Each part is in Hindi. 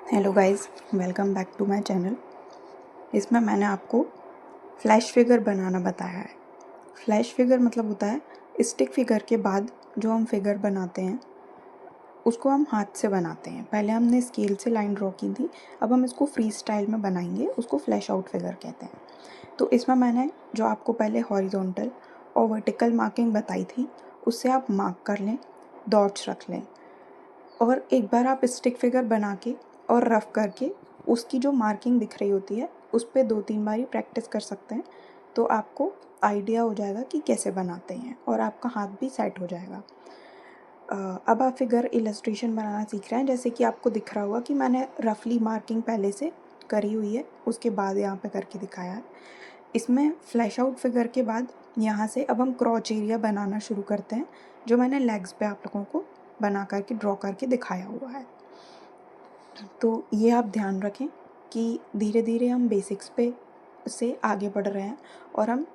Hello guys, welcome back to my channel. इसमें मैंने आपको फ्लैश फिगर बनाना बताया है। फ्लैश फिगर मतलब होता है स्टिक फिगर के बाद जो हम फिगर बनाते हैं उसको हम हाथ से बनाते हैं। पहले हमने स्केल से लाइन ड्रॉ की थी, अब हम इसको फ्री स्टाइल में बनाएंगे, उसको फ्लैश आउट फिगर कहते हैं। तो इसमें मैंने जो आपको पहले हॉरिजॉन्टल और वर्टिकल मार्किंग बताई थी उससे आप मार्क कर लें, डॉट्स रख लें और एक बार आप स्टिक फिगर बना के और रफ करके उसकी जो मार्किंग दिख रही होती है उस पर 2-3 बारी प्रैक्टिस कर सकते हैं। तो आपको आइडिया हो जाएगा कि कैसे बनाते हैं और आपका हाथ भी सेट हो जाएगा। अब आप फिगर इलस्ट्रेशन बनाना सीख रहे हैं। जैसे कि आपको दिख रहा होगा कि मैंने रफली मार्किंग पहले से करी हुई है, उसके बाद यहाँ पे करके दिखाया है। इसमें फ्लैश आउट फिगर के बाद यहाँ से अब हम क्रॉच एरिया बनाना शुरू करते हैं, जो मैंने लेग्स पे आप लोगों को बना करके ड्रॉ करके दिखाया हुआ है। तो ये आप ध्यान रखें कि धीरे धीरे हम बेसिक्स पे से आगे बढ़ रहे हैं और हम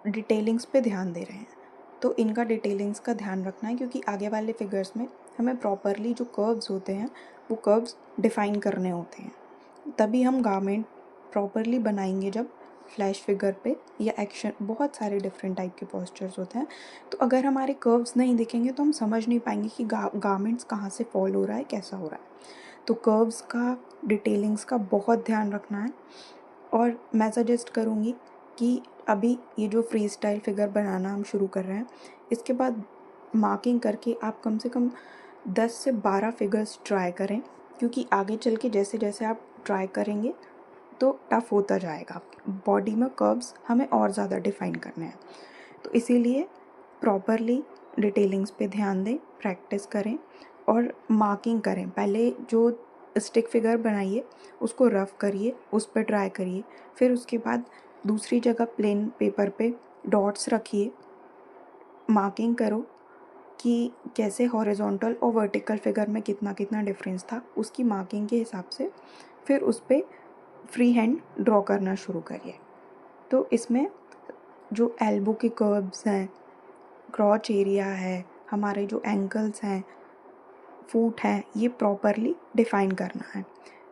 डिटेलिंग्स पे ध्यान दे रहे हैं। तो इनका डिटेलिंग्स का ध्यान रखना है, क्योंकि आगे वाले फिगर्स में हमें प्रॉपरली जो कर्व्स होते हैं वो कर्व्स डिफ़ाइन करने होते हैं। तभी हम गारमेंट प्रॉपरली बनाएंगे जब फ्लैश फिगर पे या एक्शन बहुत सारे डिफरेंट टाइप के पोस्चर्स होते हैं। तो अगर हमारे कर्व्स नहीं दिखेंगे तो हम समझ नहीं पाएंगे कि गारमेंट्स कहाँ से फॉल हो रहा है, कैसा हो रहा है। तो कर्व्स का, डिटेलिंग्स का बहुत ध्यान रखना है। और मैं सजेस्ट करूँगी कि अभी ये जो फ्री स्टाइल फिगर बनाना हम शुरू कर रहे हैं, इसके बाद मार्किंग करके आप कम से कम 10 से 12 फिगर्स ट्राई करें, क्योंकि आगे चल के जैसे जैसे आप ट्राई करेंगे तो टफ़ होता जाएगा। बॉडी में कर्व्स हमें और ज़्यादा डिफ़ाइन करने हैं। तो इसीलिए प्रॉपरली डिटेलिंग्स पे ध्यान दें, प्रैक्टिस करें और मार्किंग करें। पहले जो स्टिक फिगर बनाइए उसको रफ़ करिए, उस पर ट्राई करिए, फिर उसके बाद दूसरी जगह प्लेन पेपर पे डॉट्स रखिए, मार्किंग करो कि कैसे हॉरिजॉन्टल और वर्टिकल फिगर में कितना कितना डिफरेंस था, उसकी मार्किंग के हिसाब से फिर उस पर फ्री हैंड ड्रॉ करना शुरू करिए। तो इसमें जो एल्बो के कर्व्स हैं, क्रॉच एरिया है, हमारे जो एंकल्स हैं, फूट है, ये प्रॉपरली डिफ़ाइन करना है।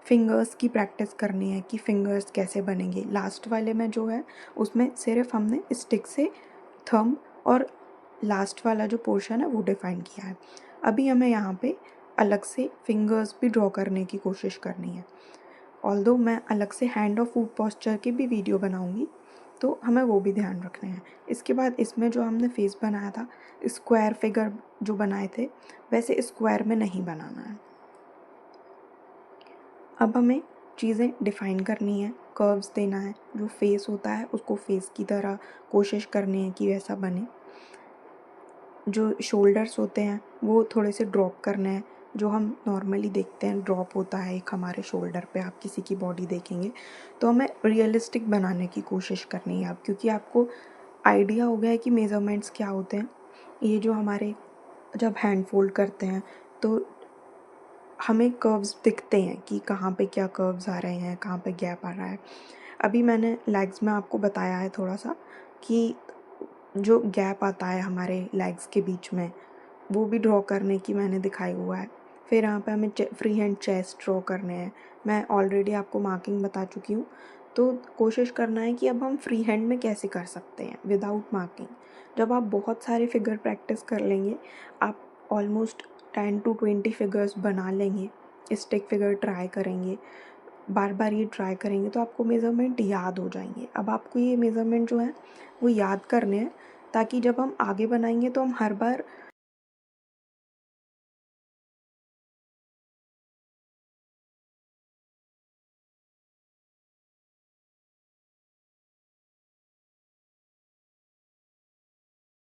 फिंगर्स की प्रैक्टिस करनी है कि फिंगर्स कैसे बनेंगे। लास्ट वाले में जो है उसमें सिर्फ हमने स्टिक से थंब और लास्ट वाला जो पोर्शन है वो डिफ़ाइन किया है। अभी हमें यहाँ पे अलग से फिंगर्स भी ड्रॉ करने की कोशिश करनी है। ऑल्दो मैं अलग से हैंड और फूट पोस्चर की भी वीडियो बनाऊँगी, तो हमें वो भी ध्यान रखने हैं। इसके बाद इसमें जो हमने फेस बनाया था, स्क्वायर फिगर जो बनाए थे, वैसे स्क्वायर में नहीं बनाना है। अब हमें चीज़ें डिफ़ाइन करनी है, कर्व्स देना है, जो फेस होता है उसको फेस की तरह कोशिश करनी है कि वैसा बने। जो शोल्डर्स होते हैं वो थोड़े से ड्रॉप करने हैं, जो हम नॉर्मली देखते हैं ड्रॉप होता है एक हमारे शोल्डर पे। आप किसी की बॉडी देखेंगे तो हमें रियलिस्टिक बनाने की कोशिश करनी है अब, क्योंकि आपको आइडिया हो गया है कि मेज़रमेंट्स क्या होते हैं। ये जो हमारे जब हैंड फोल्ड करते हैं तो हमें कर्व्स दिखते हैं कि कहाँ पे क्या कर्व्स आ रहे हैं, कहाँ पे गैप आ रहा है। अभी मैंने लेग्स में आपको बताया है थोड़ा सा कि जो गैप आता है हमारे लेग्स के बीच में, वो भी ड्रॉ करने की मैंने दिखाई हुआ है। फिर यहाँ पे हमें फ्री हैंड चेस्ट ड्रॉ करने हैं। मैं ऑलरेडी आपको मार्किंग बता चुकी हूँ। तो कोशिश करना है कि अब हम फ्री हैंड में कैसे कर सकते हैं विदाउट मार्किंग। जब आप बहुत सारे फिगर प्रैक्टिस कर लेंगे, आप ऑलमोस्ट 10 to 20 फिगर्स बना लेंगे, स्टिक फिगर ट्राई करेंगे, बार बार ये ट्राई करेंगे तो आपको मेज़रमेंट याद हो जाएंगे। अब आपको ये मेज़रमेंट जो है वो याद करने हैं, ताकि जब हम आगे बनाएंगे तो हम हर बार